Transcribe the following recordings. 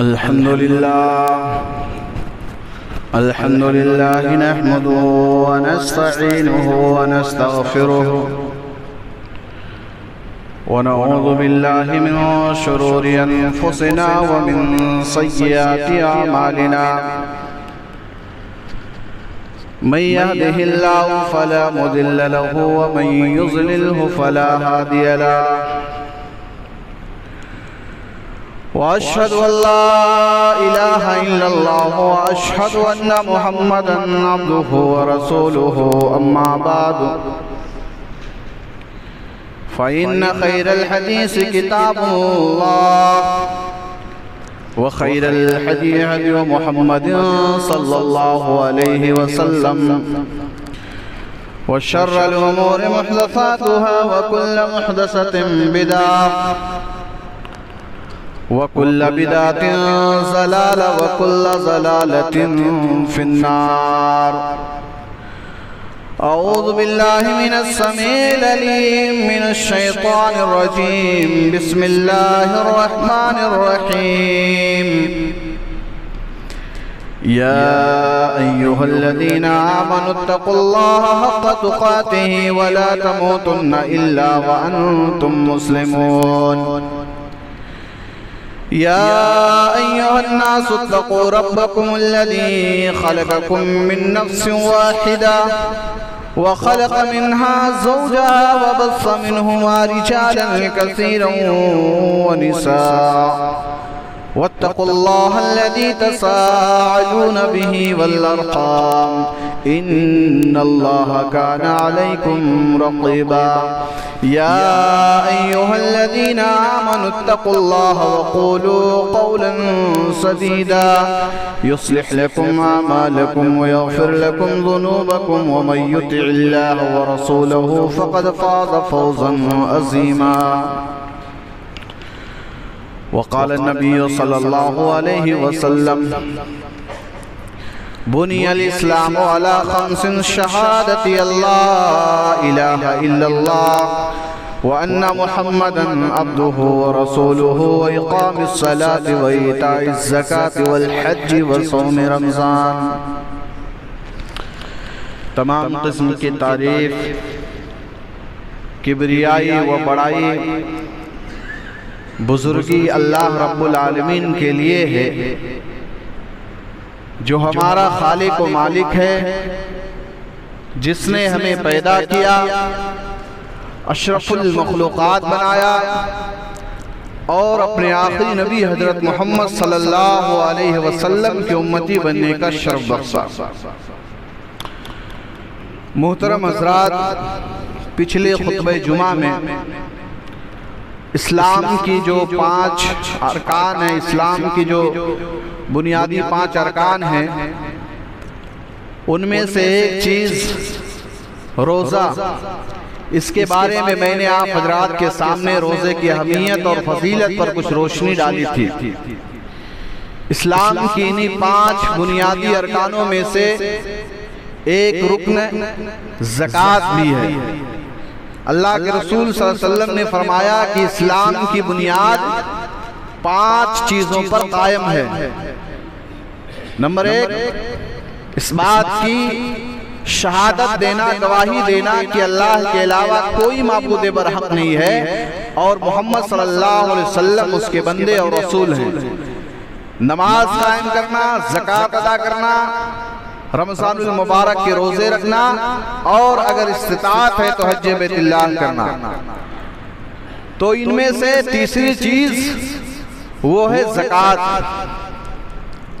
الحمد لله نحمده ونستعينه ونستغفره ونعوذ بالله من شرور أنفسنا ومن سيئات أعمالنا من يهده الله فلا مضل له ومن يضلله فلا هادي له وأشهد أن لا إله إلا الله وأشهد أن محمدًا عبده ورسوله أما بعد فإن خير الحديث كتاب الله وخير الهدي هدي محمد صلى الله عليه وسلم وشر الأمور محدثاتها وكل محدثة بدعة وكل بدعة ضلالة وكل ضلالة في النار. أعوذ بالله من السميع العليم من الشيطان الرجيم. بسم الله الرحمن الرحيم. يا أيها الذين آمنوا اتقوا الله حق تقاته ولا تموتن إلا وأنتم مسلمون. يا أيها الناس اتقوا ربكم الذي خلقكم من نفس واحدة وخلق منها زوجها وبث منهما رجالا كثيرا ونساء واتقوا الله الذي تساءلون به والأرحام إن الله كان عليكم رقيبا. يا أيها الذين آمنوا اتقوا الله وقولوا قولا سديدا يصلح لكم أعمالكم ويغفر لكم ذنوبكم ومن يطع الله ورسوله فقد فاز فوزا عظيما. وقال النبي صلى الله عليه وسلم بني الإسلام على خمس: شهادة الله إله إلا الله وأن محمدا عبده ورسوله وإقام الصلاة وإيتاء الزكاة والحج وصوم رمضان. تمام قسم کی تعریف کبریائی و بڑائی بزرگی اللہ رب العالمین کے لیے ہے جو ہمارا خالق و مالک ہے، جس نے ہمیں پیدا کیا، اشرف المخلوقات بنایا اور اپنے آخری نبی حضرت محمد صلی اللہ علیہ وسلم کی امتی بننے کا شرف بخشا. محترم حضرات، پچھلے خطبہ جمعہ میں اسلام کی جو 5 ارکان ہیں، اسلام کی جو بنیادی 5 ارکان ہیں، ان میں سے ایک چیز روزہ، اس کے بارے میں میں نے آپ حضرات کے سامنے روزے کی اہمیت اور فضیلت پر کچھ روشنی ڈالی تھی. اسلام کی انہی 5 بنیادی ارکانوں میں سے ایک رکن زکوٰۃ بھی ہے. اللہ کے رسول صلی اللہ علیہ وسلم نے فرمایا کہ اسلام کی بنیاد 5 چیزوں پر قائم ہے. نمبر 1، اس بات کی شہادت دینا، گواہی دینا کہ اللہ کے علاوہ کوئی معبود برحق نہیں ہے اور محمد صلی اللہ علیہ وسلم اس کے بندے اور رسول ہیں. نماز قائم کرنا، زکوٰۃ ادا کرنا، رمضان المبارک کے روزے رکھنا اور اگر استطاعت ہے تو حج بیت اللہ کرنا. تو ان میں سے تیسری چیز وہ ہے زکوٰۃ.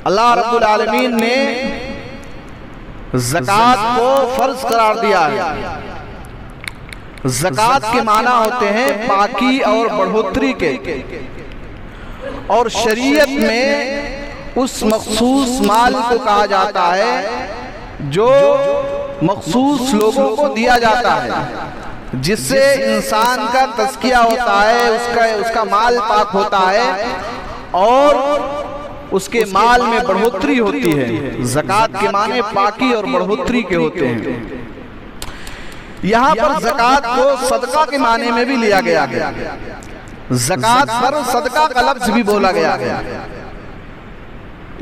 اللہ رب العالمین نے زکوٰۃ کو فرض قرار دیا ہے. زکوٰۃ کے معنی ہوتے ہیں پاکی اور بڑھوتری کے، اور شریعت میں اس مخصوص مال کو کہا جاتا ہے جو مخصوص لوگوں کو دیا جاتا ہے، جس سے انسان کا تزکیہ ہوتا ہے، اس کا مال پاک ہوتا ہے اور اس کے مال میں بڑھوتری ہوتی ہے. زکوٰۃ کے معنی پاکی اور بڑھوتری کے ہوتے ہیں. یہاں پر زکوٰۃ کو صدقہ کے معنی میں بھی لیا گیا ہے. زکوٰۃ پر صدقہ کا لفظ بھی بولا گیا ہے.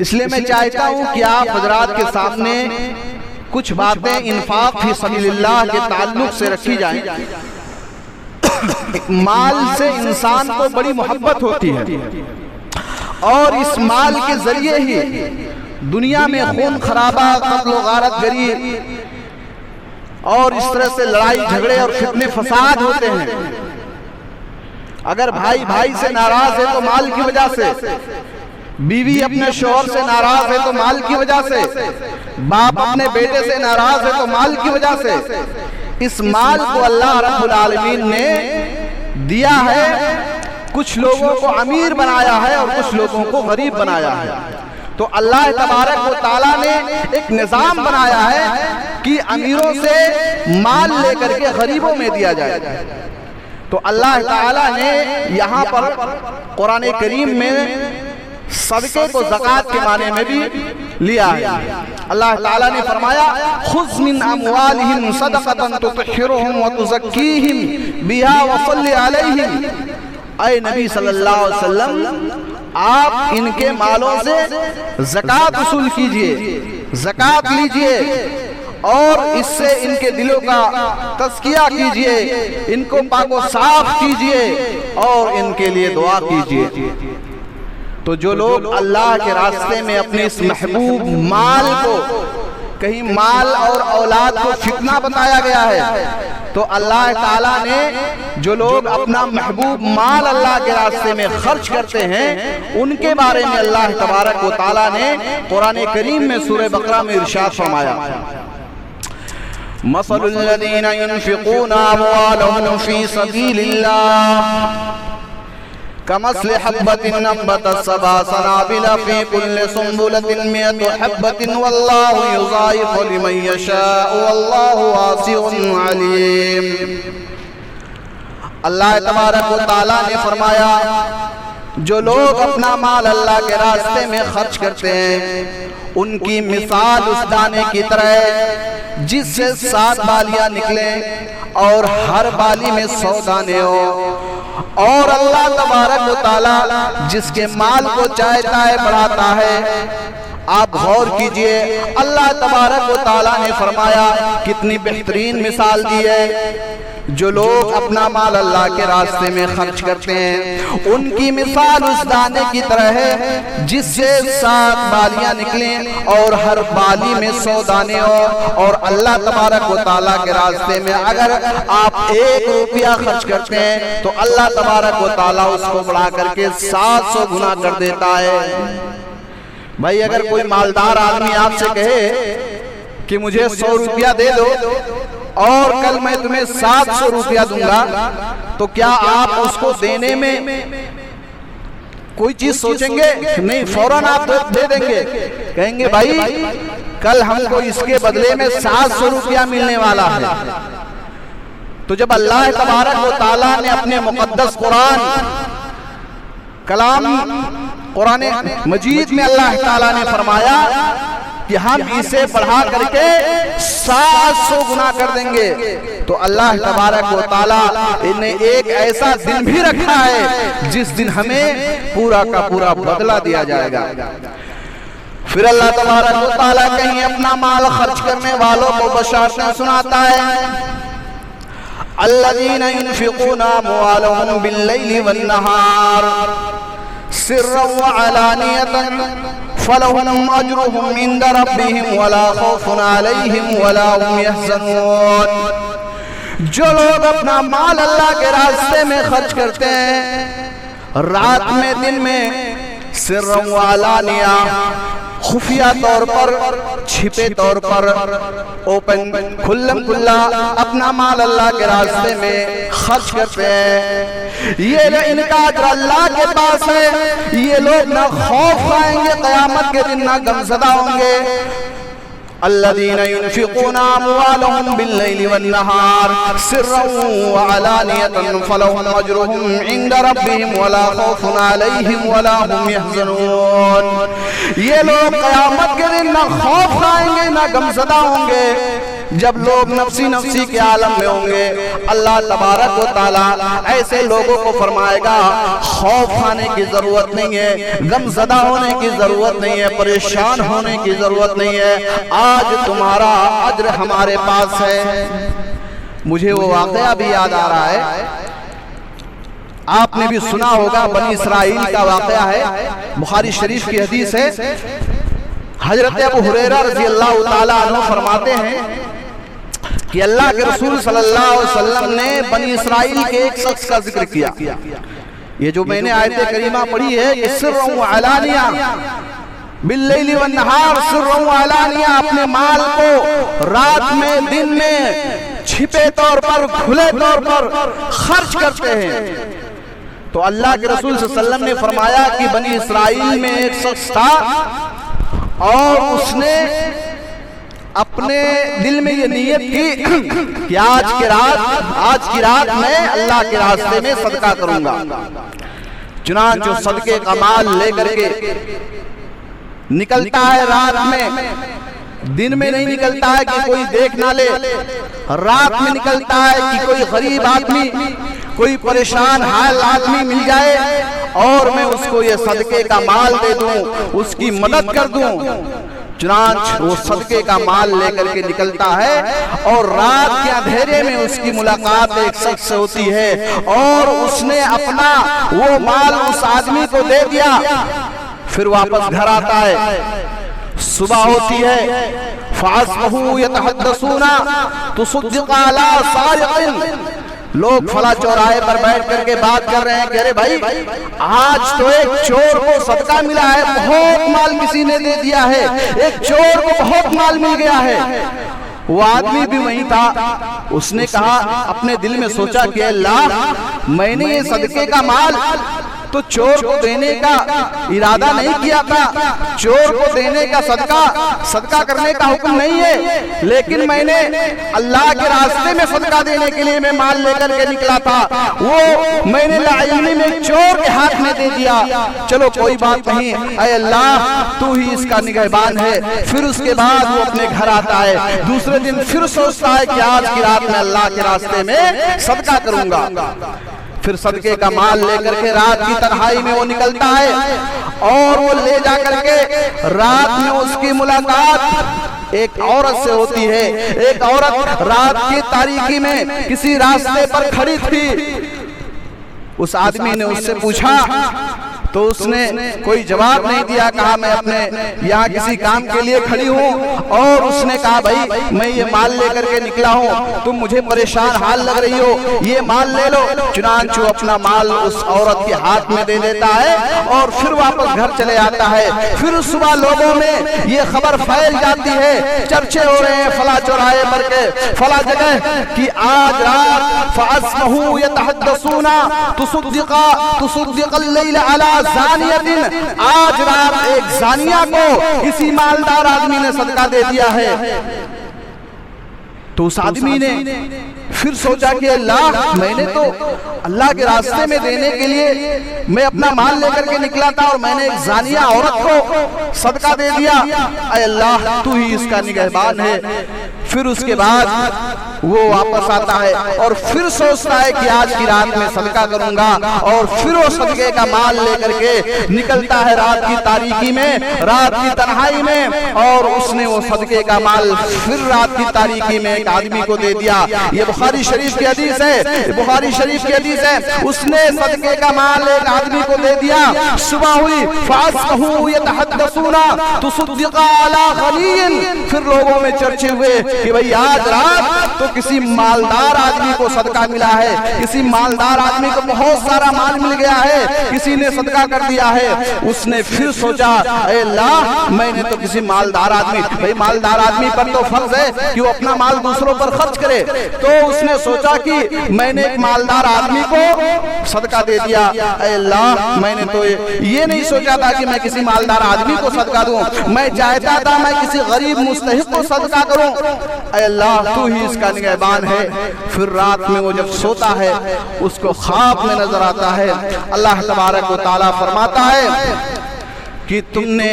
اس لیے میں چاہتا ہوں کہ آپ حضرات کے سامنے کچھ باتیں انفاق فی سبیل اللہ کے تعلق سے رکھی جائیں۔ مال سے انسان کو بڑی محبت ہوتی ہے اور اس مال کے ذریعے ہی دنیا میں خون خرابہ، قتل و غارت گری اور اس طرح سے لڑائی جھگڑے اور فتنے فساد ہوتے ہیں۔ اگر بھائی بھائی سے ناراض ہے تو مال کی وجہ سے، بیوی اپنے شوہر سے ناراض ہے تو مال کی وجہ سے، باپ اپنے بیٹے سے ناراض ہے تو مال کی وجہ سے۔ اس مال کو اللہ رب العالمین نے دیا ہے، کچھ لوگوں کو امیر بنایا ہے اور کچھ لوگوں کو غریب بنایا ہے۔ تو اللہ تبارک و تعالیٰ نے ایک نظام بنایا ہے کہ امیروں سے مال لے کر کے غریبوں میں دیا جائے۔ تو اللہ تعالیٰ نے یہاں پر قرآن کریم میں صدقے کو زکوٰۃ کے معنی میں بھی لیا ہے۔ اللہ تعالیٰ نے فرمایا خذ من اموالہم صدقۃ تطہرہم وتزکیہم بہا وصلی علیہم۔ اے نبی صلی اللہ علیہ وسلم، آپ ان کے مالوں سے زکوٰۃ وصول کیجئے، زکوٰۃ لیجئے اور اس سے ان کے دلوں کا تزکیہ کیجئے، ان کو پاک و صاف کیجئے اور ان کے لیے دعا کیجئے۔ تو جو لوگ اللہ کے راستے میں اپنے اس محبوب مال کو، کہیں مال اور اولاد کو فتنہ بتایا گیا ہے، تو اللہ تعالیٰ نے جو لوگ اپنا محبوب مال اللہ کے راستے میں خرچ کرتے ہیں ان کے بارے میں اللہ تبارک و تعالیٰ نے قرآن کریم میں سورہ بقرہ میں ارشاد فرمایا مثل الذین ينفقون اموالهم فی سبیل اللہ كمثل حبة نبتت سبع سنابل في كل سنبلة 100 حبة والله يضاعف لمن يشاء والله واسع عليم۔ اللہ تبارک و تعالیٰ نے فرمایا جو لوگ اپنا مال اللہ کے راستے میں خرچ کرتے ہیں ان کی مثال اس دانے کی طرح ہے جس سے 7 بالیاں نکلیں اور ہر بالی میں 100 دانے ہو، اور اللہ تبارک و تعالیٰ جس کے مال کو چاہتا ہے بڑھاتا ہے۔ آپ غور کیجئے، اللہ تبارک و تعالیٰ نے فرمایا کتنی بہترین مثال دی ہے۔ جو لوگ اپنا مال اللہ کے راستے میں خرچ کرتے ہیں ان کی مثال اس دانے کی طرح ہے جس سے 7 بالیاں نکلیں اور ہر بالی میں 100 دانے ہو، اور اللہ تبارک و تعالیٰ کے راستے میں اگر آپ 1 روپیہ خرچ کرتے ہیں تو اللہ تبارک و تعالیٰ اس کو بڑھا کر کے 700 گنا کر دیتا ہے۔ بھائی اگر کوئی مالدار آدمی آپ سے کہے کہ مجھے 100 روپیہ دے دو اور کل میں تمہیں 700 روپیہ دوں گا، تو کیا آپ اس کو دینے میں کوئی چیز سوچیں گے؟ نہیں، فوراً آپ دے دیں گے، کہیں گے بھائی کل ہم کو اس کے بدلے میں 700 روپیہ ملنے والا ہے۔ تو جب اللہ تبارک و تعالیٰ نے اپنے مقدس قرآن مجید میں اللہ تعالیٰ نے فرمایا کہ ہم اسے بڑھا کر کے 700 گنا کر دیں گے، تو اللہ تبارک و تعالیٰ نے ایک ایسا دن بھی رکھا ہے جس دن ہمیں پورا کا پورا بدلہ دیا جائے گا۔ پھر اللہ تبارک و تعالیٰ کہیں اپنا مال خرچ کرنے والوں کو بشارتیں سناتا ہے الذین ينفقون اموالهم باللیل والنہار سرا وعلانیة فلهم اجرهم عند ربهم ولا خوف علیہم ولا هم يحزنون۔ جو لوگ اپنا مال اللہ کے راستے میں خرچ کرتے ہیں رات میں دن میں، سرا وعلانیہ خفیہ طور پر، چھپے طور پر، اوپن کھلم کھلا اپنا مال اللہ کے راستے میں خرچ کرتے ہیں، یہ ان کا اجر اللہ کے پاس ہے۔ یہ لوگ نہ خوف کھائیں گے قیامت کے دن، نہ غمزدہ ہوں گے۔ الذین ينفقون اموالهم باللیل والنہار سرا وعلانیة فلهم اجرهم عند ربهم ولا خوف علیہم ولا هم يحزنون۔ یہ لوگ قیامت کے دن نہ خوف کھائیں گے نہ غمزدہ ہوں گے، جب لوگ نفسی نفسی کے عالم میں ہوں گے، اللہ تبارک و تعالی ایسے لوگوں کو فرمائے گا خوف کھانے کی ضرورت نہیں ہے، غم زدہ ہونے کی ضرورت نہیں ہے، پریشان ہونے کی ضرورت نہیں ہے، آج تمہارا اجر ہمارے پاس ہے۔ مجھے وہ واقعہ بھی یاد آ رہا ہے، آپ نے بھی سنا ہوگا، بنی اسرائیل کا واقعہ ہے، بخاری شریف کی حدیث ہے۔ حضرت ابو ہریرہ رضی اللہ تعالیٰ عنہ فرماتے ہیں کہ اللہ کے رسول صلی اللہ علیہ وسلم نے بنی اسرائیل کے ایک شخص کا ذکر کیا۔ یہ جو میں نے آیت کریمہ پڑھی ہے، یہ سر و علانیہ باللیل والنہار، سر و علانیہ اپنے مال کو رات میں دن میں چھپے طور پر کھلے طور پر خرچ کرتے ہیں۔ تو اللہ کے رسول صلی اللہ علیہ وسلم نے فرمایا کہ بنی اسرائیل میں ایک شخص تھا اور اس نے اپنے دل میں یہ نیت کی کہ آج کی رات میں اللہ کے راستے میں صدقہ کروں گا۔ چنانچہ صدقے کا مال لے کر کے نکلتا ہے رات میں، دن میں نہیں نکلتا ہے کہ کوئی دیکھ نہ لے، رات میں نکلتا ہے کہ کوئی غریب آدمی، کوئی پریشان حال آدمی مل جائے اور میں اس کو یہ صدقے کا مال دے دوں، اس کی مدد کر دوں۔ چنانچہ وہ صدقے کا مال لے کر کے نکلتا ہے اور رات کے اندھیرے میں اس کی ملاقات ایک شخص سے ہوتی ہے اور اس نے اپنا وہ مال اس آدمی کو دے دیا، پھر واپس گھر آتا ہے، صبح ہوتی ہے، فَأَصْبَحُوا يَتَحَدَّثُونَ تُصَدِّقُ عَلَىٰ صَادِقٍ، لوگ فلاں چوراہے پر بیٹھ کر کے بات کر رہے ہیں کہ ارے بھائی آج تو ایک چور کو صدقہ ملا ہے، بہت مال کسی نے دے دیا ہے، ایک چور کو بہت مال مل گیا ہے۔ وہ آدمی بھی وہیں تھا، اس نے کہا، اپنے دل میں سوچا کہ اللہ میں نے یہ صدقے کا مال تو چور کو دینے کا ارادہ نہیں کیا تھا، چور کو دینے کا صدقہ کرنے کا حکم نہیں ہے، لیکن میں نے اللہ کے راستے میں صدقہ دینے کے لیے میں مال لے کر کے نکلا تھا، وہ میں نے لاعلمی میں چور کے ہاتھ میں دے دیا، چلو کوئی بات نہیں، اے اللہ تو ہی اس کا نگہبان ہے۔ پھر اس کے بعد وہ اپنے گھر آتا ہے، دوسرے دن پھر سوچتا ہے کہ آج کی رات میں اللہ کے راستے میں صدقہ کروں گا۔ پھر صدقے کا مال لے کر کے رات کی تنہائی میں وہ نکلتا ہے اور وہ لے جا کر کے رات میں اس کی ملاقات ایک عورت سے ہوتی ہے۔ ایک عورت رات کی تاریکی میں کسی راستے پر کھڑی تھی، اس آدمی نے اس سے پوچھا تو اس نے کوئی جواب نہیں دیا، کہا میں اپنے یہاں کسی کام کے لیے کھڑی ہوں، اور اس نے کہا بھائی میں یہ مال لے کر کے نکلا ہوں، تم مجھے پریشان حال لگ رہی ہو، یہ مال لے لو۔ چنانچہ اپنا مال اس عورت کے ہاتھ میں دے دیتا ہے اور پھر واپس گھر چلے آتا ہے۔ پھر صبح لوگوں میں یہ خبر پھیل جاتی ہے، چرچے ہو رہے ہیں فلاں چوراہے پر کے فلاں جگہ کہ آج رات فَأَصْبَحُوا يَتَحَدَّثُونَ تُصَدِّقَ اللَّيْلَ عَلَىٰ زانیہ، آج رات ایک زانیہ کو کسی مالدار آدمی نے صدقہ دے دیا ہے۔ تو اس آدمی نے پھر سوچا کہ اللہ میں نے تو اللہ کے راستے میں دینے کے لیے میں اپنا مال لے کر کے نکلا تھا اور میں نے ایک زانیہ عورت کو صدقہ دے دیا، اے اللہ تو ہی اس کا نگہبان ہے۔ پھر اس کے بعد وہ واپس آتا ہے اور پھر سوچتا ہے کہ آج کی رات میں صدقہ کروں گا، اور پھر وہ صدقے کا مال لے کر کے نکلتا ہے رات کی تاریکی میں، رات کی تنہائی میں، اور اس نے وہ صدقے کا مال پھر رات کی تاریکی میں ایک آدمی کو دے دیا۔ یہ بخاری شریف کی حدیث ہے، بخاری شریف کی حدیث ہے، اس نے صدقے کا مال ایک آدمی کو دے دیا۔ صبح ہوئی فَأَصْبَحُوا يَتَحَدَّثُونَ تُصَدِّقَ عَلَىٰ غَنِيٍّ، پھر لوگوں میں چرچے ہوئے کہ بھئی آج رات تو کسی مالدار آدمی کو صدقہ ملا ہے، کسی مالدار آدمی کو بہت سارا مال مل گیا ہے، کسی نے صدقہ کر دیا ہے۔ اس نے پھر سوچا اے اللہ میں نے تو کسی مالدار آدمی، بھئی مالدار آدمی پر تو فرض ہے کہ وہ اپنا مال دوسروں پر خرچ کرے، تو اس نے سوچا کہ میں نے ایک مالدار آدمی کو صدقہ دے دیا، اے اللہ میں نے تو یہ نہیں سوچا تھا کہ میں کسی مالدار آدمی کو صدقہ دوں، میں چاہتا تھا میں کسی غریب مستحق کو صدقہ کروں، اے اللہ تو ہی اس کا نگہبان ہے۔ پھر رات میں وہ جب سوتا ہے اس کو خواب میں نظر آتا ہے، اللہ تبارک و تعالیٰ فرماتا ہے کہ تم نے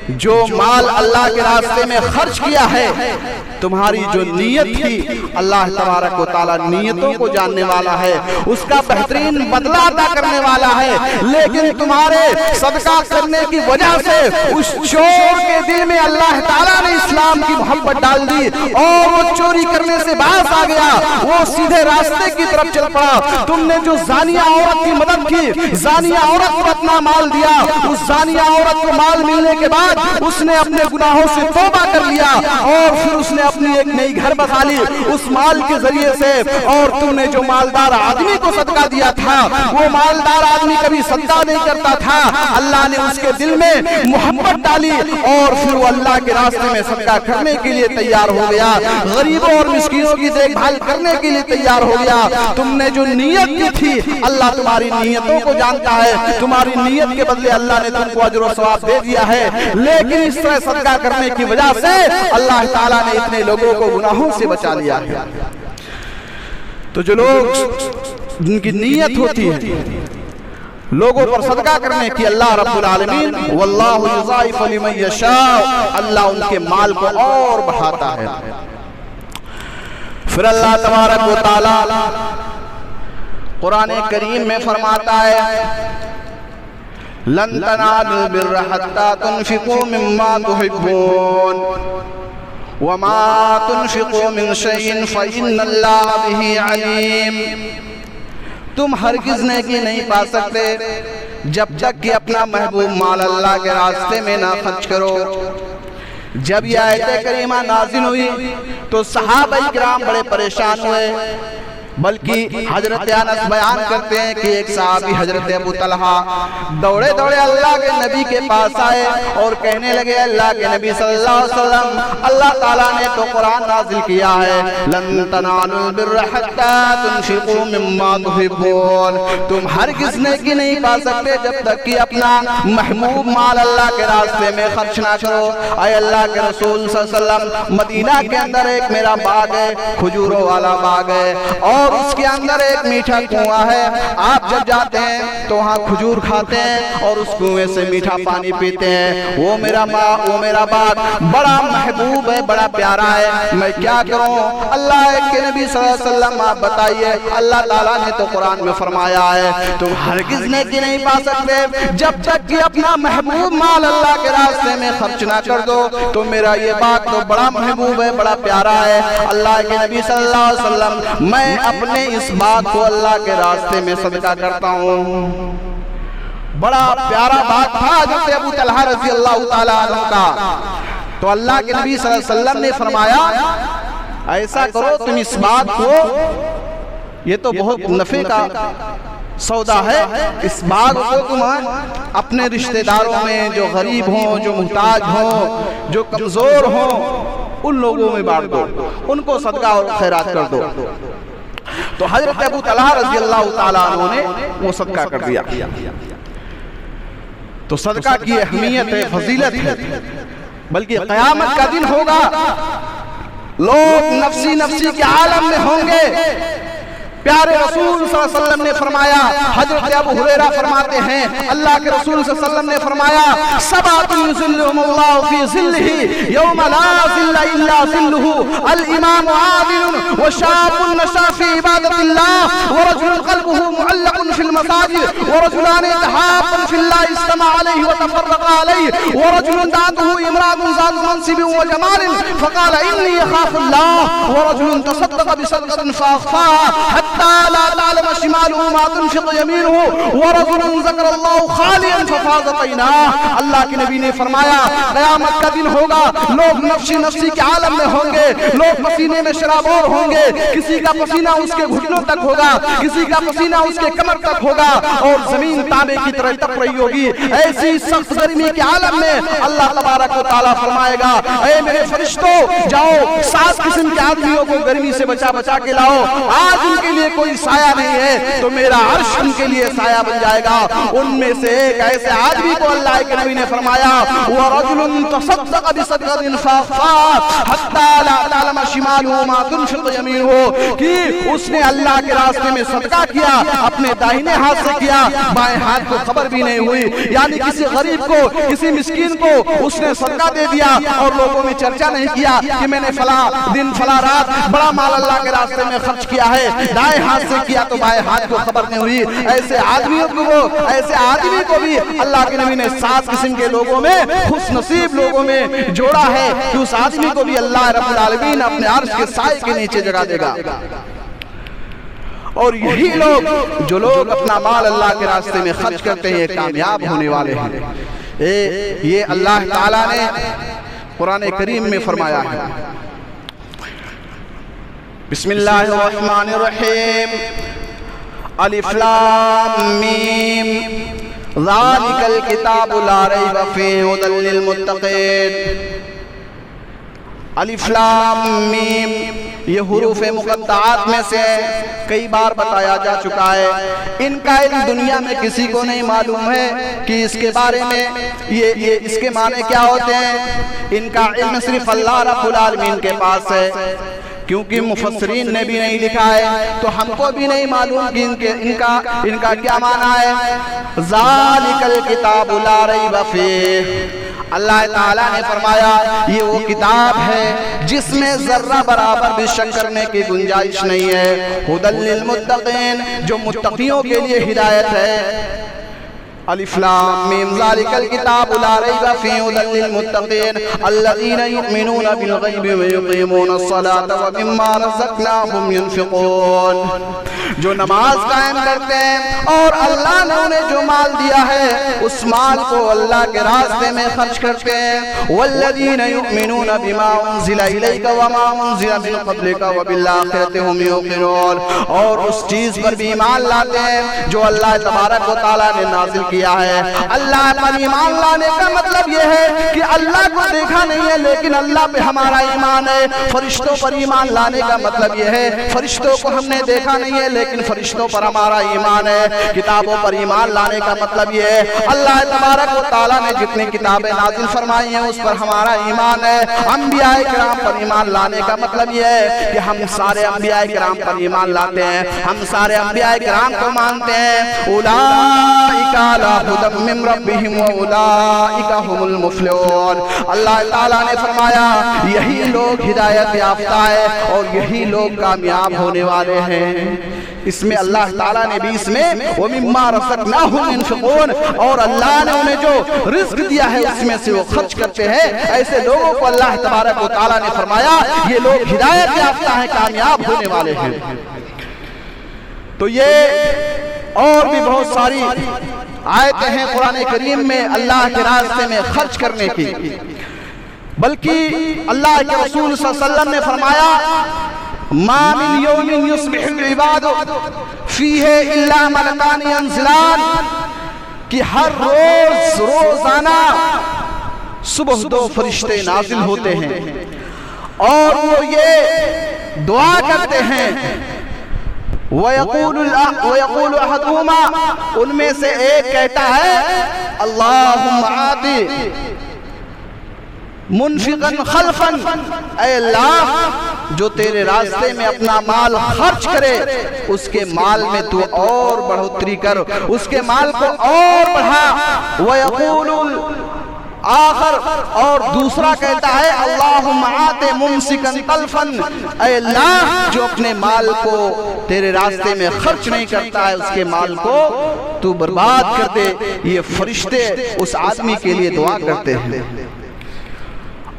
جو مال اللہ کے راستے میں خرچ کیا ہے، تمہاری جو نیت تھی، اللہ تبارک و تعالیٰ نیتوں کو جاننے والا ہے، اس کا بہترین بدلہ عطا کرنے والا ہے۔ لیکن تمہارے صدقہ کرنے کی وجہ سے اس چور کے دل میں اللہ تعالیٰ نے اسلام کی محبت ڈال دی اور وہ چوری کرنے سے باز آ گیا، وہ سیدھے راستے کی طرف چل پڑا۔ تم نے جو زانیہ عورت کی مدد کی، زانیہ عورت کو اپنا مال دیا، اس زانیہ عورت کو مال ملنے کے بعد اس نے اپنے گناہوں سے توبہ کر لیا اور پھر اس نے اپنی ایک نئی گھر بسا لی اس مال کے ذریعے سے۔ اور تم نے جو مالدار آدمی کو صدقہ دیا تھا، وہ مالدار آدمی کبھی صدقہ نہیں کرتا تھا، اللہ نے اس کے دل میں محبت ڈالی اور پھر وہ اللہ کے راستے میں صدقہ کرنے کے لیے تیار ہو گیا، غریبوں اور مسکینوں کی دیکھ بھال کرنے کے لیے تیار ہو گیا۔ تم نے جو نیت کی تھی، اللہ تمہاری نیتوں کو جانتا ہے، تمہاری نیت کے بدلے اللہ نے تم کو اجر و ثواب دے دیا ہے۔ لیکن اس طرح صدقہ کرنے کی وجہ سے اللہ تعالیٰ نے اتنے لوگوں کو گناہوں سے بچا لیا ہے۔ تو جو لوگ جن کی نیت ہوتی ہے لوگوں پر صدقہ کرنے کی، اللہ رب العالمین واللہ یضاعف لمن یشاء، اللہ ان کے مال کو اور بڑھاتا ہے۔ پھر اللہ تبارک و تعالی قرآن کریم میں فرماتا ہے لن تنالوا البر حتى تنفقوا مما تحبون وما تنفقوا من شيء فإن الله به عليم۔ تم ہرگز نیکی نہیں پا سکتے جب تک کہ اپنا محبوب مال اللہ کے راستے میں نہ خرچ کرو۔ جب یہ آیت کریمہ نازل ہوئی تو صحابہ کرام بڑے پریشان ہوئے، بلکہ حضرت انس بیان کرتے ہیں کہ ایک صحابی حضرت ابو طلحہ دوڑے دوڑے اللہ کے نبی کے پاس آئے اور کہنے لگے اللہ کے نبی صلی اللہ علیہ وسلم، اللہ تعالیٰ نے تو قرآن نازل کیا ہے لن تنالوا البر حتى تنفقوا مما تحبون، تم ہرگز نیکی نہیں پا سکتے جب تک کہ اپنا محبوب مال اللہ کے راستے میں خرچ نہ کرو۔ اے اللہ کے رسول صلی اللہ علیہ وسلم، مدینہ کے اندر ایک میرا باغ ہے، کھجوروں والا باغ ہے، اور اس کے اندر ایک میٹھا کنواں ہے، آپ جب جاتے ہیں تو وہاں کھجور کھاتے ہیں اور اس کنویں سے میٹھا پانی پیتے ہیں۔ وہ میرا باغ بڑا محبوب ہے، بڑا پیارا ہے، میں کیا کروں؟ اللہ کے نبی صلی اللہ علیہ وسلم آپ بتائیے، اللہ تعالیٰ نے تو قرآن میں فرمایا ہے تم ہرگز نیکی نہیں پا سکتے جب تک کہ اپنا محبوب مال اللہ کے راستے میں خرچ نہ کر دو۔ تو میرا یہ باغ تو بڑا محبوب ہے، بڑا پیارا ہے۔ اللہ کے نبی صلی اللہ علیہ وسلم، میں اپنے اس باغ کو اللہ کے راستے میں صدقہ کرتا ہوں۔ بڑا پیارا باغ تھا حضرت ابو طلحہ رضی اللہ تعالیٰ عنہ کا۔ تو اللہ کے نبی صلی اللہ علیہ وسلم نے فرمایا ایسا کرو تم اس باغ کو، یہ تو بہت نفع کا سودا ہے، اس باغ کو تم اپنے رشتہ داروں میں جو غریب ہوں، جو محتاج ہوں، جو کمزور ہوں، ان لوگوں میں بانٹ دو، ان کو صدقہ اور خیرات کر دو۔ تو حضرت ابو طلحہ رضی اللہ تعالیٰ عنہ نے وہ صدقہ کر دیا۔ تو صدقہ کی اہمیت ہے، فضیلت ہے، بلکہ قیامت کا دن ہوگا، لوگ نفسی نفسی کے عالم میں ہوں گے۔ پیارے رسول صلی اللہ علیہ وسلم نے فرمایا، حضرت ابو ہریرہ فرماتے ہیں اللہ کے رسول صلی اللہ علیہ وسلم نے فرمایا سبعۃ یظلهم اللہ فی ظلہ یوم لا ظل الا ظلہ، الامام عادل وشاب نشأ فی عبادۃ اللہ ورجل قلبه معلق فی المساجد ورجلان تحابا فی اللہ اجتمع علیہ وتفرقا علیہ ورجل دعته امرأة ذات منصب وجمال فقال انی اخاف اللہ ورجل تصدق بصدقة فاخفاها لا تعلم شماله ما تنفق يمينه ورجل ذكر الله خاليا ففاضت عيناه۔ اللہ کے نبی نے فرمایا قیامت کا دن ہوگا، لوگ نفسی نفسی کے عالم میں ہوں گے، لوگ پسینے میں شرابور ہوں گے، کسی کا پسینہ اس کے گھٹنوں تک ہوگا، کسی کا پسینہ اس کے کمر تک ہوگا، اور زمین تانبے کی طرح تپ رہی ہوگی۔ ایسی سخت گرمی کے عالم میں اللہ تبارک و تعالیٰ فرمائے گا اے میرے فرشتوں جاؤ 7 قسم کے آدمیوں کو گرمی سے بچا بچا کے لاؤ، آج ان کے لیے لیے کوئی سایہ نہیں ہے تو میرا عرش ان کے لیے سایہ بن جائے گا۔ ان میں سے ایک ایسے آدمی کو اللہ کے نبی نے فرمایا وَرَجُلٌ تَصَدَّقَ بِصَدْقَةٍ فَأَخْفَاهَا حَتَّى لَا تَعْلَمَ شِمَالُهُ مَا تُنْفِقُ يَمِينُهُ، کہ اس نے اللہ کے راستے میں صدقہ کیا، اپنے داہنے ہاتھ سے کیا، بائیں ہاتھ کو خبر بھی نہیں ہوئی، یعنی کسی غریب کو، کسی مسکین کو اس نے صدقہ دے دیا اور لوگوں میں چرچا نہیں کیا کہ میں نے فلاں دن فلاں رات بڑا مال اللہ کے راستے میں خرچ کیا ہے، دائیں ہاتھ سے کیا تو بائیں ہاتھ کو خبر نہیں ہوئی۔ ایسے آدمی کو بھی اللہ کے نبی نے 7 قسم کے لوگوں میں، خوش نصیب لوگوں میں جوڑا ہے کہ اس آدمی کو بھی اللہ رب العالمین اپنے عرش کے سائے کے نیچے جگہ دے گا۔ اور یہی لوگ جو لوگ اپنا مال اللہ کے راستے میں خرچ کرتے ہیں کامیاب ہونے والے ہیں۔ یہ اللہ تعالیٰ نے قرآن کریم میں فرمایا ہے۔ بسم اللہ الرحمن الرحیم الف لام میم ذالک الکتاب لا ریب فیہ ھدی للمتقین۔ الف لام میم یہ حروف مقطعات میں سے کئی بار بتایا جا چکا ہے، ان کا علم دنیا میں کسی کو نہیں معلوم ہے کہ اس کے بارے میں یہ اس کے معنی کیا ہوتے ہیں، ان کا علم صرف اللہ رب العالمین کے پاس ہے، کیونکہ مفسرین نے بھی نہیں لکھا ہے تو ہم کو بھی نہیں معلوم کہ ان کا کیا معنی ہے۔ ذالک الکتاب لا ریب فیہ، اللہ تعالیٰ نے فرمایا یہ وہ کتاب ہے جس میں ذرہ برابر بھی شک کرنے کی گنجائش نہیں ہے، ھدی للمتقین جو متقیوں کے لیے ہدایت ہے۔ الف لام میم ذالک الکتاب لا ریب فیہ ھدی للمتقین الذین یؤمنون بالغیب ویقیمون الصلاة ومما رزقناہم ینفقون، جو نماز قائم کرتے ہیں اور اللہ نے انہیں جو مال دیا ہے اس مال کو اللہ کے راستے میں خرچ کرتے ہیں۔ والذین یؤمنون بما انزل الیک وما انزل من قبلک وبالآخرۃ ھم یوقنون، اور اس چیز پر بھی ایمان لاتے ہیں جو اللہ تبارک و تعالیٰ نے نازل کیا ہے۔ اللہ پر ایمان لانے کا مطلب یہ ہے کہ اللہ کو دیکھا نہیں ہے لیکن اللہ پہ ہمارا ایمان ہے۔ فرشتوں پر ایمان لانے کا مطلب یہ ہے فرشتوں کو ہم نے دیکھا نہیں ہے لیکن فرشتوں پر ہمارا ایمان ہے۔ کتابوں پر ایمان لانے کا مطلب یہ ہے اللہ تبارک و تعالیٰ نے جتنی کتابیں نازل فرمائی ہیں اس پر ہمارا ایمان ہے۔ انبیاء کرام پر ایمان لانے کا مطلب یہ ہے کہ ہم سارے انبیاء کرام پر ایمان لاتے ہیں، ہم سارے انبیاء کرام کو مانتے ہیں۔ اولئک علی ھدی من ربہم واولئک ھم المفلحون، اللہ تعالیٰ نے فرمایا یہی لوگ ہدایت یافتہ ہے اور یہی لوگ کامیاب ہونے والے ہیں۔ اس میں اللہ تعالیٰ نے بھی اس میں وَمِمَّا رَزَقْنَاهُمْ يُنْفِقُونَ، اور اللہ نے انہیں جو رزق دیا ہے اس میں سے وہ خرچ کرتے ہیں۔ ایسے لوگوں کو اللہ تبارک و تعالیٰ نے فرمایا یہ لوگ ہدایت یافتہ ہیں، کامیاب ہونے والے ہیں۔ تو یہ اور بھی بہت ساری آیتیں ہیں قرآن کریم میں اللہ کے راستے میں خرچ کرنے کی، بلکہ اللہ کے رسول صلی اللہ علیہ وسلم نے فرمایا ما من یوم یصبح العباد فیہ الا ملکان ینزلان، کہ ہر روزانہ صبح 2 فرشتے نازل ہوتے ہیں اور وہ یہ دعا کرتے ہیں وَيَقُولُ أَحَدُهُمَا، ان میں سے ایک کہتا ہے اللہم آتی منفقاً خلفاً، اے اللہ جو تیرے راستے میں اپنا مال خرچ کرے اس کے مال میں تو اور بڑھوتری کر، اس کے مال کو اور بڑھا۔ وَيَقُولُ آخر، اور دوسرا کہتا ہے اللہم آت ممسکن تلفن، اے اللہ جو اپنے مال کو تیرے راستے میں خرچ نہیں کرتا ہے اس کے مال کو تو برباد کر دے۔ یہ فرشتے اس آدمی کے لیے دعا کرتے ہیں۔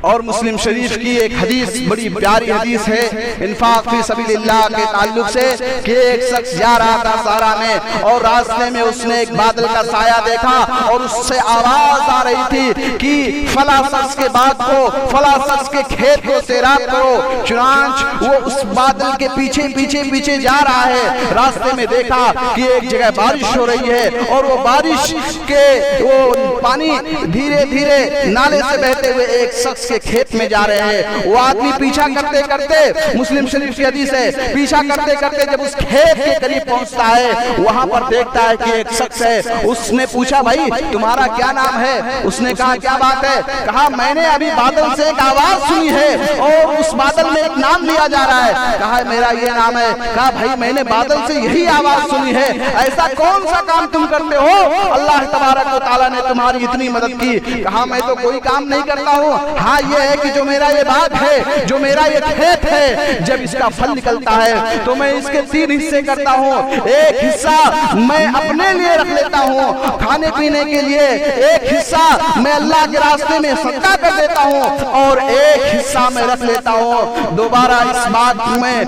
اور مسلم شریف کی ایک حدیث بڑی پیاری حدیث ہے انفاق فی سبیل اللہ کے تعلق سے کہ ایک شخص جا رہا تھا صحرا میں اور راستے میں اس نے ایک بادل کا سایہ دیکھا اور اس سے آواز آ رہی تھی کہ فلاں شخص کے بات کو، فلاں شخص کے کھیت کو سیراب کرو۔ چنانچہ وہ اس بادل کے پیچھے پیچھے پیچھے جا رہا ہے، راستے میں دیکھا کہ ایک جگہ بارش ہو رہی ہے اور وہ بارش کے وہ پانی دھیرے دھیرے نالے سے بہتے ہوئے ایک شخص کے کھیت میں جا رہے ہیں. وہ آدمی پیچھا کرتے کرتے, مسلم شریف کی حدیث ہے, پیچھا کرتے کرتے جب اس کھیت کے قریب پہنچتا ہے, وہاں پر دیکھتا ہے کہ ایک شخص ہے. اس نے پوچھا بھائی تمہارا کیا نام ہے؟ اس نے کہا کیا بات ہے؟ کہا میں نے ابھی بادل سے ایک آواز سنی ہے اور اس بادل میں ایک نام لیا جا رہا ہے. کہا میرا یہ نام ہے. کہا بھائی میں نے بادل سے یہی آواز سنی ہے, ایسا کون سا کام تم کرتے ہو اللہ تبارک و تعالیٰ نے تمہاری اتنی مدد کی؟ کہا میں تو کوئی کام نہیں کرتا ہوں, ہاں یہ ہے کہ جو میرا یہ باغ ہے, جو میرا یہ کھیت ہے, جب اس کا پھل نکلتا ہے تو میں اس کے 3 حصے کرتا ہوں. ایک حصہ میں اپنے لیے رکھ لیتا ہوں کھانے پینے کے لیے, ایک حصہ میں اللہ کے راستے میں صدقہ کر دیتا ہوں, اور ایک حصہ میں رکھ لیتا ہوں دوبارہ اس بات میں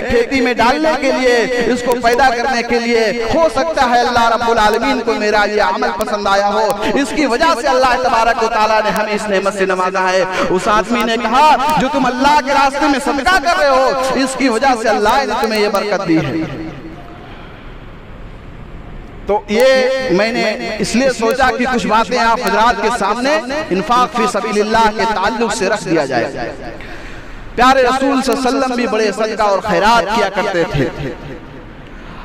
کھیتی میں ڈالنے کے لیے, اس کو پیدا کرنے کے لیے. ہو سکتا ہے اللہ رب العالمین کو میرا یہ عمل پسند آیا ہو, اس کی وجہ سے اللہ تبارک و تعالیٰ نے ہمیں اس نعمت سے نوازا ہے. اس آدمی نے کہا جو تم اللہ کے راستے میں صدقہ کر رہے ہو اس کی وجہ سے اللہ نے تمہیں یہ برکت دی ہے. تو یہ میں نے اس لیے سوچا کہ کچھ باتیں آپ حضرات کے سامنے انفاق فی سبیل اللہ کے تعلق سے رکھ دیا جائے. پیارے رسول صلی اللہ علیہ وسلم بھی بڑے صدقہ اور خیرات کیا کرتے تھے.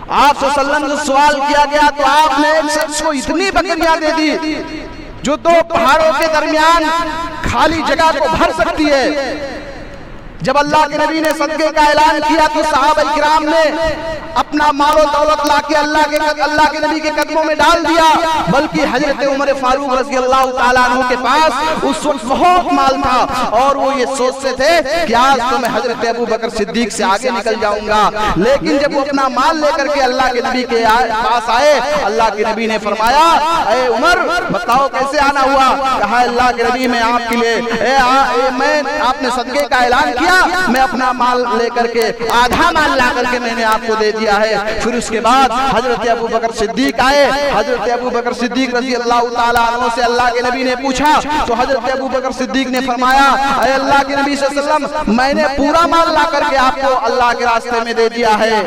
آپ صلی اللہ علیہ وسلم سے سوال کیا گیا تو آپ نے ایک شخص کو اتنی بکریاں دے دی جو 2 پہاڑوں کے درمیان خالی جگہ کو بھر سکتی ہے. جب اللہ کے نبی نے صدقے کا اعلان کیا تو صحابہ کرام نے اپنا مال و دولت لا کے اللہ کے نبی کے قدموں میں ڈال دیا, بلکہ حضرت عمر فاروق رضی اللہ تعالیٰ عنہ کے پاس اس وقت بہت مال تھا اور وہ یہ سوچتے تھے کہ آج تو میں حضرت ابو بکر صدیق سے آگے نکل جاؤں گا. لیکن جب وہ اپنا مال لے کر کے اللہ کے نبی کے پاس آئے, اللہ کے نبی نے فرمایا اے عمر بتاؤ کیسے آنا ہوا؟ کہا اللہ کے نبی میں آپ کے لیے آپ نے صدقے کا اعلان کیا, میں اپنا مال لے کر کے آدھا مال لا کر کے میں نے آپ کو دے دیا ہے. پھر اس کے بعد حضرت ابو بکر صدیق آئے. حضرت ابو بکر صدیق رضی اللہ تعالیٰ عنہ سے اللہ کے نبی نے پوچھا تو حضرت ابو بکر صدیق نے فرمایا اے اللہ کے نبی صلی اللہ علیہ وسلم میں نے پورا مال لا کر کے آپ کو اللہ کے راستے میں دے دیا ہے.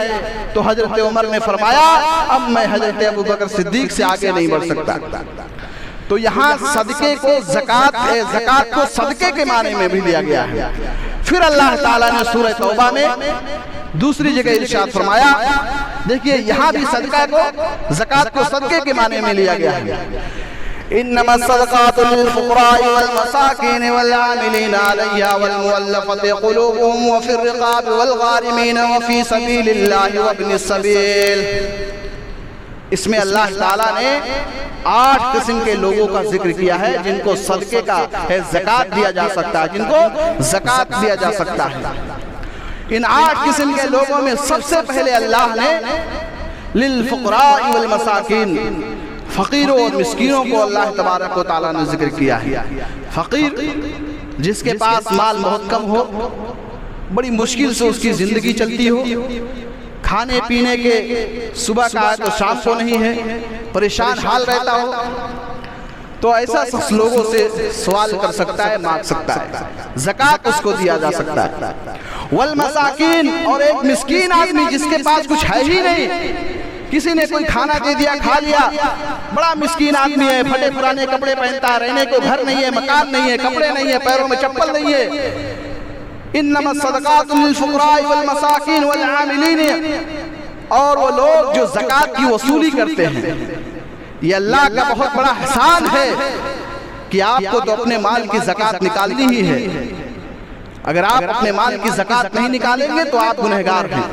تو حضرت عمر نے فرمایا اب میں حضرت ابو بکر صدیق سے آگے نہیں بڑھ سکتا. تو یہاں صدقے کو زکوٰۃ کو صدقے کے معنی میں بھی لیا گیا ہے. پھر اللہ تعالیٰ نے سورہ توبہ میں دوسری جگہ ارشاد فرمایا, دیکھیے یہاں بھی صدقہ کو زکوٰۃ کو صدقے کے معنی میں لیا گیا ہے. انما الصدقات للفقراء والمساكين والعاملين عليها والمؤلفة قلوبهم وفي الرقاب والغارمين وفي سبيل الله وابن السبيل. اس میں اللہ تعالیٰ نے 8 قسم کے لوگوں کا ذکر کیا ہے جن کو صدقے کا زکوٰۃ دیا جا سکتا ہے, جن کو زکوٰۃ دیا جا سکتا ہے. ان 8 قسم کے لوگوں میں سب سے پہلے اللہ نے للفقراء والمساکین, فقیروں اور مسکینوں کو اللہ تبارک و تعالیٰ نے ذکر کیا ہے. فقیر جس کے پاس مال بہت کم ہو, بڑی مشکل سے اس کی زندگی چلتی ہو, کھانے پینے کے صبح کا ہے تو شام کو نہیں ہے, پریشان حال رہتا ہو, تو ایسا شخص لوگوں سے سوال کر سکتا ہے, مانگ سکتا ہے, زکوٰۃ اس کو دیا جا سکتا ہے. والمساکین, اور ایک مسکین آدمی جس کے پاس کچھ ہے ہی نہیں, کسی نے کوئی کھانا دے دیا کھا لیا, بڑا مسکین آدمی ہے, پھٹے پرانے کپڑے پہنتا ہے, رہنے کو گھر نہیں ہے, مکان نہیں ہے, کپڑے نہیں ہے, پیروں میں چپل نہیں ہے. انما الصدقات للفقراء والمساکین والعاملین, اور وہ لوگ جو زکوٰۃ کی وصولی کرتے ہیں. یہ اللہ کا بہت بڑا احسان ہے کہ آپ کو تو اپنے مال کی زکوٰۃ نکالنی ہی ہے. اگر آپ اپنے مال کی زکوٰۃ نہیں نکالیں گے تو آپ گنہگار ہیں,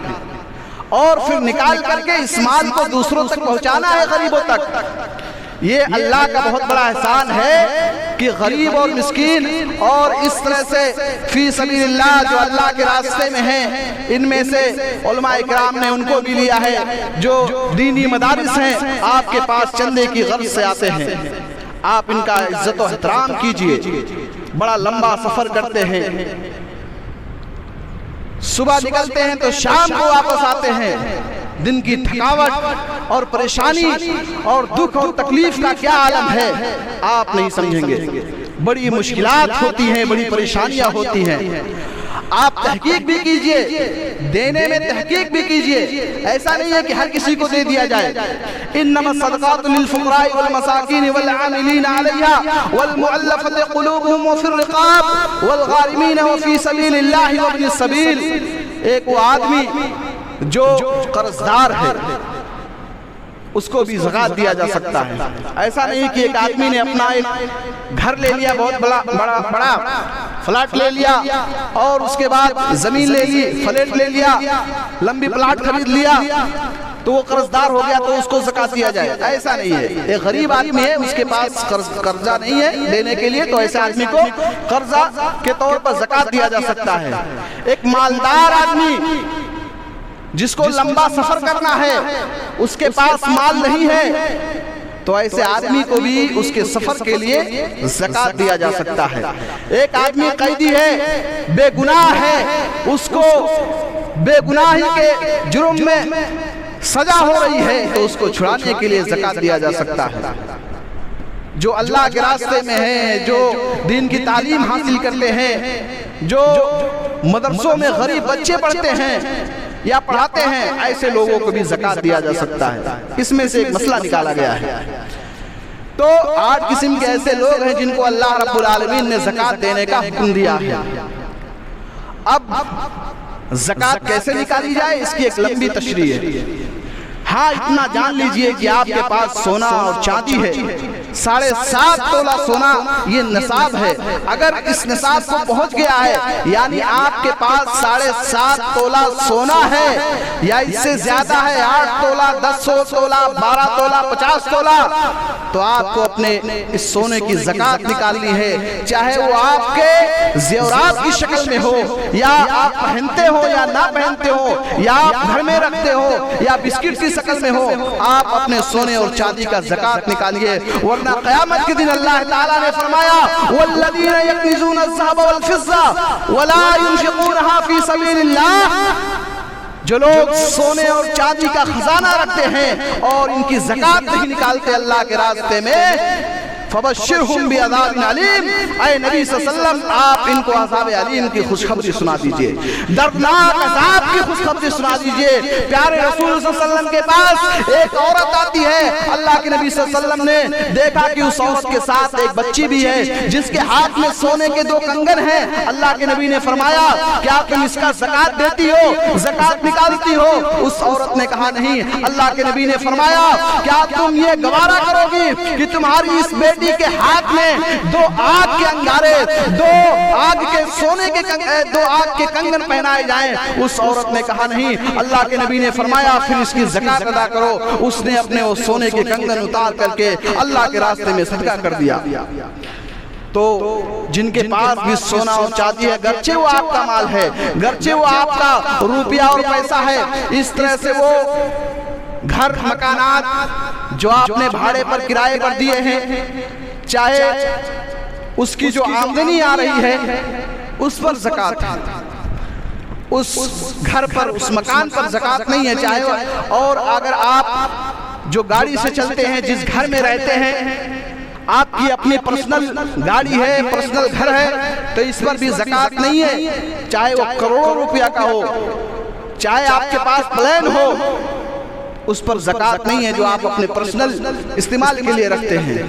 اور پھر نکال کر کے اس مال کو دوسروں تک پہنچانا ہے, غریبوں تک. یہ اللہ کا بہت بڑا احسان ہے کہ غریب اور مسکین اور اس طرح سے فی سبیل اللہ جو اللہ کے راستے میں ہیں, ان میں سے علماء کرام نے ان کو بھی لیا ہے جو دینی مدارس ہیں, آپ کے پاس چندے کی غرض سے آتے ہیں, آپ ان کا عزت و احترام کیجئے. بڑا لمبا سفر کرتے ہیں, صبح نکلتے ہیں تو شام کو واپس آتے ہیں. دن کی تھکاوٹ اور پریشانی اور دکھ اور تکلیف کا کیا عالم ہے آپ نہیں سمجھیں گے. بڑی مشکلات ہوتی ہیں, بڑی پریشانیاں ہوتی ہیں. آپ تحقیق بھی کیجئے، دینے میں تحقیق بھی کیجئے، ایسا نہیں ہے کہ ہر کسی کو دے دیا جائے۔ انما الصدقات للفقراء والمساکین والعاملین علیہا والمؤلفۃ قلوبہم وفی الرقاب والغارمین وفی سبیل اللہ وابن السبیل۔ ایک وہ آدمی جو قرضدار ہے اس کو بھی زکوٰۃ دیا جا سکتا ہے۔ ایسا نہیں کہ ایک آدمی نے اپنا ایک گھر لے لیا، بہت بڑا فلیٹ لے لیا، اور اس کے بعد زمین لے لی، فلیٹ لے لیا، لمبی پلاٹ خرید لیا، تو وہ قرضدار ہو گیا تو اس کو زکوٰۃ دیا جائے۔ ایسا نہیں ہے۔ ایک غریب آدمی ہے، اس کے پاس قرضہ نہیں ہے دینے کے لیے، تو ایسے آدمی کو قرضہ کے طور پر زکوٰۃ دیا جا سکتا ہے۔ ایک مالدار آدمی جس کو لمبا سفر کرنا ہے، اس کے پاس مال نہیں ہے، تو ایسے آدمی کو بھی اس کے سفر کے لیے زکوٰۃ دیا جا سکتا ہے۔ ایک آدمی قیدی ہے، بے گناہ ہے، اس کو بے گناہی کے جرم میں سزا ہو رہی ہے، تو اس کو چھڑانے کے لیے زکوٰۃ دیا جا سکتا ہے۔ جو اللہ کے راستے میں ہیں، جو دین کی تعلیم حاصل کرتے ہیں، جو مدرسوں میں غریب بچے پڑھتے ہیں یا پڑھاتے ہیں، ایسے لوگوں کو بھی زکوٰۃ دیا جا سکتا ہے۔ اس میں سے ایک مسئلہ نکالا گیا ہے۔ تو 8 قسم کے ایسے لوگ ہیں جن کو اللہ رب العالمین نے زکوٰۃ دینے کا حکم دیا ہے۔ اب زکوٰۃ کیسے نکالی جائے، اس کی ایک لمبی تشریح ہے۔ ہاں اتنا جان لیجئے کہ آپ کے پاس سونا اور چاندی ہے، 7.5 تولہ سونا یہ نصاب ہے۔ اگر اس نصاب کو پہنچ گیا ہے، یعنی آپ کے پاس 7.5 تولہ سونا ہے یا اس سے زیادہ ہے، 8 تولہ، 10 تولہ، 12 تولہ، 50 تولہ، تو آپ کو اپنے اس سونے کی زکوٰۃ نکالنی ہے، چاہے وہ آپ کے زیورات کی شکل میں ہو، یا آپ پہنتے ہو یا نہ پہنتے ہو، یا آپ گھر میں رکھتے ہو یا بسکٹ کی شکل میں ہو، آپ اپنے سونے اور چاندی کا زکوٰۃ نکالیے، ورنہ قیامت کے دن اللہ تعالیٰ نے فرمایا والذین یکنزون الذھب والفضة ولا ينفقونها فی سبیل اللہ۔ جو لوگ سونے اور چاندی کا خزانہ رکھتے ہیں اور ان کی زکوٰۃ نہیں نکالتے اللہ کے راستے میں، فبشرہم بعذاب علیم، اے نبی صلی اللہ علیہ وسلم آپ ان کو عذاب علیم کی خوشخبری سنا دیجئے، دردناک عذاب کی خوشخبری سنا دیجئے۔ پیارے رسول صلی اللہ علیہ وسلم کے پاس ایک عورت آتی ہے، اللہ کے نبی صلی اللہ علیہ وسلم نے دیکھا کہ اس عورت کے ساتھ ایک بچی بھی ہے جس کے ہاتھ میں سونے کے 2 کنگن ہیں۔ اللہ کے نبی نے فرمایا کیا تم اس کا زکوٰۃ دیتی ہو، زکوٰۃ نکالتی ہو؟ اس عورت نے کہا نہیں۔ اللہ کے نبی نے فرمایا کیا تم یہ گوارا کرو گی کہ تمہاری اس بیٹی کے ہاتھ میں 2 آگ کے انگارے، 2 آگ کے سونے کے 2 آگ کے کنگن پہنائے جائیں؟ اس عورت نے کہا نہیں۔ اللہ کے نبی نے فرمایا پھر اس کی زکوٰۃ ادا کرو۔ اس نے اپنے وہ سونے کے کنگن اتار کر کے اللہ کے راستے میں صدقہ کر دیا۔ تو جن کے پاس بھی سونا اور چاندی ہے، گرچہ وہ آپ کا مال ہے، گرچہ وہ آپ کا روپیہ اور پیسہ ہے، اس طرح سے وہ گھر مکانات جو آپ نے بھاڑے پر کرائے پر دیے ہیں، چاہے اس کی جو آمدنی آ رہی ہے اس پر زکوٰۃ ہے، اس گھر پر، اس مکان پر زکوٰۃ نہیں ہے، چاہے اور اگر آپ جو گاڑی سے چلتے ہیں، جس گھر میں رہتے ہیں، آپ کی اپنی پرسنل گاڑی ہے، پرسنل گھر ہے، تو اس پر بھی زکوٰۃ نہیں ہے، چاہے وہ کروڑوں روپیہ کا ہو، چاہے آپ کے پاس پلین ہو، اس پر زکوٰۃ نہیں ہے جو آپ اپنے پرسنل استعمال کے لیے رکھتے ہیں۔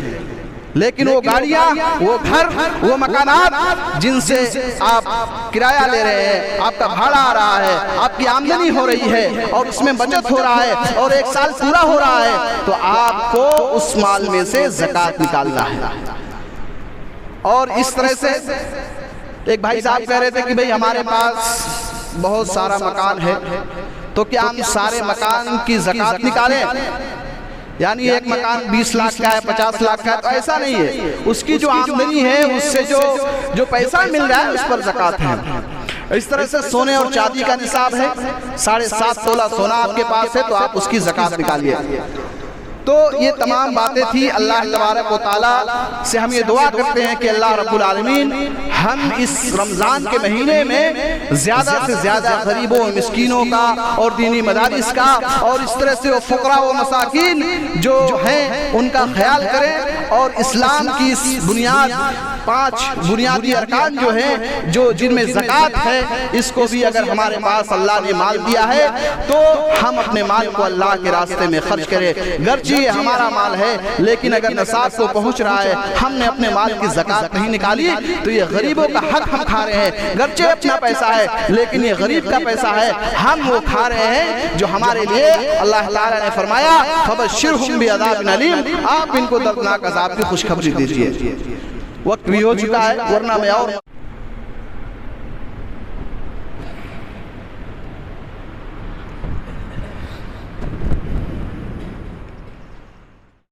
لیکن وہ گاڑیاں، وہ گھر، وہ مکانات جن سے آپ کرایہ لے رہے ہیں، آپ کا بھاڑا آ رہا ہے، آپ کی آمدنی ہو رہی ہے اور اس میں بچت ہو رہا ہے اور 1 سال پورا ہو رہا ہے، تو آپ کو اس مال میں سے زکوٰۃ نکالنا ہے۔ اور اس طرح سے ایک بھائی صاحب کہہ رہے تھے کہ بھئی ہمارے پاس بہت سارا مکان ہے، تو کیا ہم سارے مکان کی زکوٰۃ نکالیں؟ یعنی ایک مکان 20 لاکھ کا ہے، 50 لاکھ کا ہے، تو ایسا نہیں ہے۔ اس کی جو آمدنی ہے، اس سے جو پیسہ مل رہا ہے اس پر زکوٰۃ ہے۔ اس طرح سے سونے اور چاندی کا نصاب ہے، 7.5 تولہ سونا آپ کے پاس ہے تو آپ اس کی زکوٰۃ نکالیے۔ تو یہ تمام باتیں تھی۔ اللہ تبارک و تعالیٰ سے ہم یہ دعا کرتے ہیں کہ اللہ رب العالمین ہم اس رمضان کے مہینے میں زیادہ سے زیادہ غریبوں و مسکینوں کا اور دینی مدارس کا اور اس طرح سے وہ فقراء و مساکین جو ہیں ان کا خیال کریں، اور اسلام کی اس بنیاد 5 بنیادی ارکان جو ہیں جن میں زکوٰۃ ہے، اس کو بھی اگر ہمارے پاس اللہ نے مال دیا ہے تو ہم اپنے مال کو اللہ کے راستے میں خرچ کریں۔ گرچہ یہ ہمارا مال ہے لیکن اگر نصاب کو پہنچ رہا ہے، ہم نے اپنے مال کی زکوٰۃ نہیں نکالی تو یہ غریبوں کا حق ہم کھا رہے ہیں۔ گرچہ اپنا پیسہ ہے لیکن یہ غریب کا پیسہ ہے، ہم وہ کھا رہے ہیں جو ہمارے لیے اللہ تعالیٰ نے فرمایا فَبَشِّرْهُمْ بِعَذَابٍ أَلِيمٍ، آپ ان کو دردناک عذاب کی خوشخبری دیجئے۔ وقت بھی ہو چکا ہے ورنہ میں اور